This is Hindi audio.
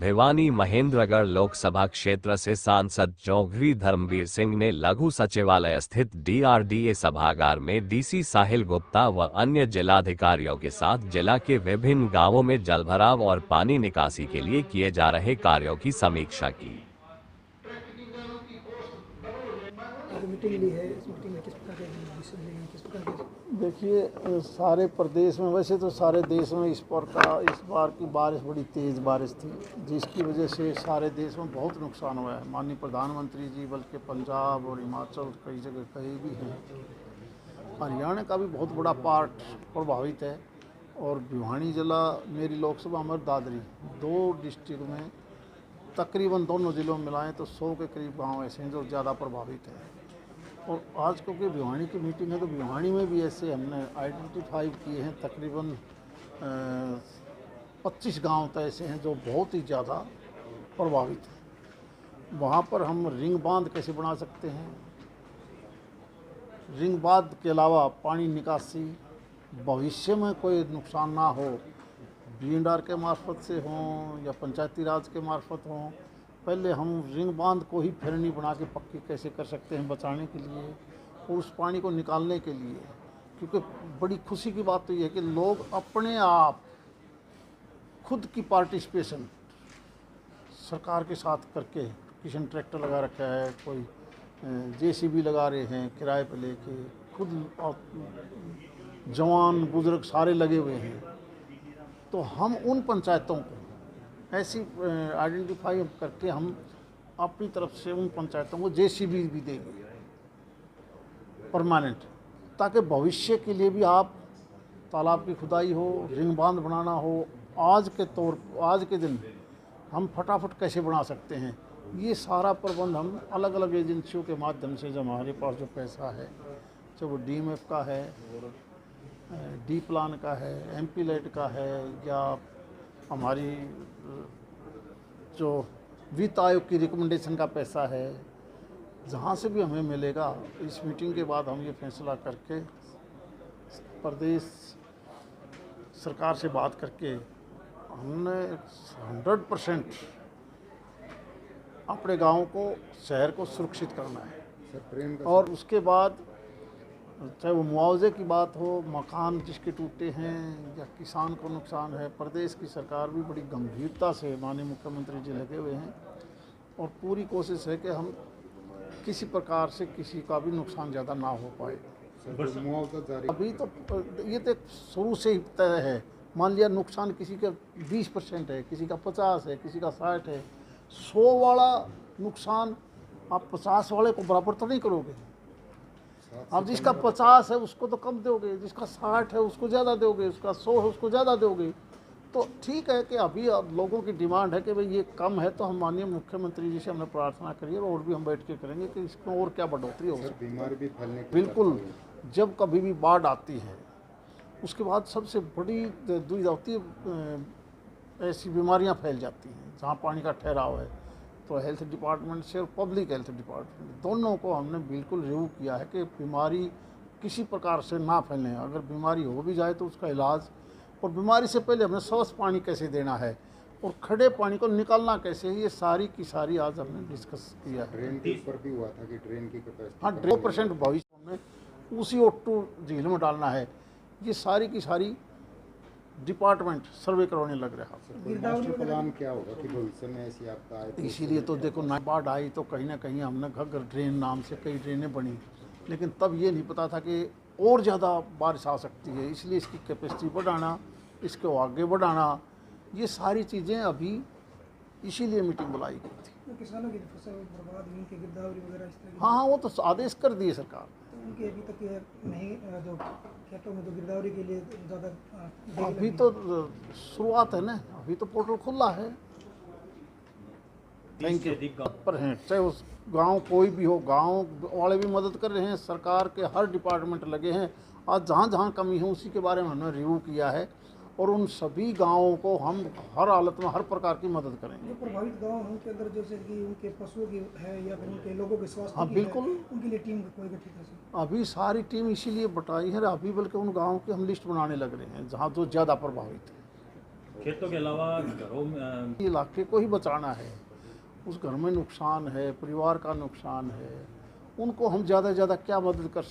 भिवानी महेंद्रगढ़ लोकसभा क्षेत्र से सांसद चौधरी धर्मवीर सिंह ने लघु सचिवालय स्थित डीआरडीए सभागार में डीसी साहिल गुप्ता व अन्य जिलाधिकारियों के साथ जिला के विभिन्न गांवों में जलभराव और पानी निकासी के लिए किए जा रहे कार्यों की समीक्षा की। मीटिंग ली है, इस मीटिंग में किस प्रकार के डिसीजन लेंगे, किस प्रकार के? देखिए, सारे प्रदेश में, वैसे तो सारे देश में इस बार की बारिश बड़ी तेज़ बारिश थी, जिसकी वजह से सारे देश में बहुत नुकसान हुआ है। माननीय प्रधानमंत्री जी बल्कि पंजाब और हिमाचल कई जगह कहीं भी हैं, हरियाणा का भी बहुत बड़ा पार्ट प्रभावित है। और भिवानी जिला मेरी लोकसभा अमर दादरी 2 डिस्ट्रिक्ट में तकरीबन दोनों ज़िलों में मिलाएं तो 100 के करीब गांव ऐसे हैं जो ज़्यादा प्रभावित हैं। और आज क्योंकि भिवानी की मीटिंग है तो भिवानी में भी ऐसे हमने आइडेंटिफाई किए हैं, तकरीबन 25 गांव तो ऐसे हैं जो बहुत ही ज़्यादा प्रभावित हैं। वहाँ पर हम रिंग बांध कैसे बना सकते हैं, रिंग बांध के अलावा पानी निकासी भविष्य में कोई नुकसान ना हो, बीएनआर के मार्फत से हों या पंचायती राज के मार्फत हों, पहले हम रिंग बांध को ही फिरनी बना के पक्की कैसे कर सकते हैं बचाने के लिए और उस पानी को निकालने के लिए। क्योंकि बड़ी खुशी की बात तो ये है कि लोग अपने आप खुद की पार्टिसिपेशन सरकार के साथ करके, किसान ट्रैक्टर लगा रखा है, कोई जेसीबी लगा रहे हैं किराए पर लेके, खुद जवान बुजुर्ग सारे लगे हुए हैं। तो हम उन पंचायतों को ऐसी आइडेंटिफाई करके हम अपनी तरफ से उन पंचायतों को जेसीबी भी देंगे परमानेंट, ताकि भविष्य के लिए भी आप तालाब की खुदाई हो, रिंग बांध बनाना हो, आज के दिन हम फटाफट कैसे बना सकते हैं, ये सारा प्रबंध हम अलग अलग एजेंसियों के माध्यम से, जब हमारे पास जो पैसा है, चाहे वो डीएमएफ का है, डी प्लान का है, एमपी लाइट का है, या हमारी जो वित्त आयोग की रिकमेंडेशन का पैसा है, जहाँ से भी हमें मिलेगा, इस मीटिंग के बाद हम ये फैसला करके प्रदेश सरकार से बात करके हमने 100% अपने गाँव को, शहर को सुरक्षित करना है। और उसके बाद चाहे वो मुआवजे की बात हो, मकान जिसके टूटे हैं या किसान को नुकसान है, प्रदेश की सरकार भी बड़ी गंभीरता से, माननीय मुख्यमंत्री जी लगे हुए हैं और पूरी कोशिश है कि हम किसी प्रकार से किसी का भी नुकसान ज़्यादा ना हो पाए। अभी तो ये तो शुरू से ही तय है। मान लिया नुकसान किसी का 20% है, किसी का 50 है, किसी का 60 है, 100 वाला नुकसान आप 50 वाले को बराबर तो नहीं करोगे। अब जिसका 50 है उसको तो कम दोगे, जिसका 60 है उसको ज़्यादा दोगे, उसका 100 है उसको ज़्यादा दोगे। तो ठीक है कि अभी अब लोगों की डिमांड है कि भाई ये कम है, तो हम माननीय मुख्यमंत्री जी से हमने प्रार्थना करी है और भी हम बैठ के करेंगे कि इसमें और क्या बढ़ोतरी हो सकती है। बीमारी भी फैलने की बिल्कुल, जब कभी भी बाढ़ आती है उसके बाद सबसे बड़ी दुविधा होती है, ऐसी बीमारियाँ फैल जाती हैं जहाँ पानी का ठहराव है। तो हेल्थ डिपार्टमेंट से और पब्लिक हेल्थ डिपार्टमेंट दोनों को हमने बिल्कुल रिव्यू किया है कि बीमारी किसी प्रकार से ना फैले। अगर बीमारी हो भी जाए तो उसका इलाज, और बीमारी से पहले हमें स्वच्छ पानी कैसे देना है और खड़े पानी को निकालना कैसे है, ये सारी की सारी आज हमने डिस्कस किया है। ड्रेन के ऊपर भी हुआ था कि ड्रेन की कैपेसिटी, हाँ, 2% भविष्य में उसी O2 झील में डालना है। ये सारी की सारी डिपार्टमेंट सर्वे करवाने लग रहा है। मास्टर प्लान क्या होगा कि भविष्य में ऐसी आपदा आए? इसीलिए तो देखो, ना बाढ़ आई तो कहीं ना कहीं हमने घग्गर ड्रेन नाम से कई ड्रेनें बनी, लेकिन तब ये नहीं पता था कि और ज़्यादा बारिश आ सकती है, इसलिए इसकी कैपेसिटी बढ़ाना, इसको आगे बढ़ाना, ये सारी चीज़ें अभी इसीलिए मीटिंग बुलाई गई थी। किसानों की फसल बर्बाद हुई, उनकी गिरदावरी वगैरह इस तरह की? हाँ, वो तो आदेश कर दिए सरकार। उनके अभी तक नहीं, जो खेतों में तो गिरदावरी के लिए ज़्यादा अभी तो शुरुआत है ना, अभी तो पोर्टल खुला है, पर हैं, चाहे उस गांव कोई भी हो, गांव वाले भी मदद कर रहे हैं, सरकार के हर डिपार्टमेंट लगे हैं। आज जहाँ जहाँ कमी है उसी के बारे में हमने रिव्यू किया है और उन सभी गांवों को हम हर हालत में हर प्रकार की मदद करेंगे। जो प्रभावित गांव हैं उनके अंदर जैसे कि उनके पशुओं की है या फिर उनके लोगों के स्वास्थ्य हाँ, की बिल्कुल है, उनके लिए टीम कोई गठित है? अभी सारी टीम इसीलिए बटाई है, अभी बल्कि उन गाँव की हम लिस्ट बनाने लग रहे हैं जहाँ जो ज़्यादा प्रभावित है। खेतों के अलावा घरों में इलाके को ही बचाना है, उस घर में नुकसान है, परिवार का नुकसान है, उनको हम ज़्यादा से ज़्यादा क्या मदद कर सकते हैं।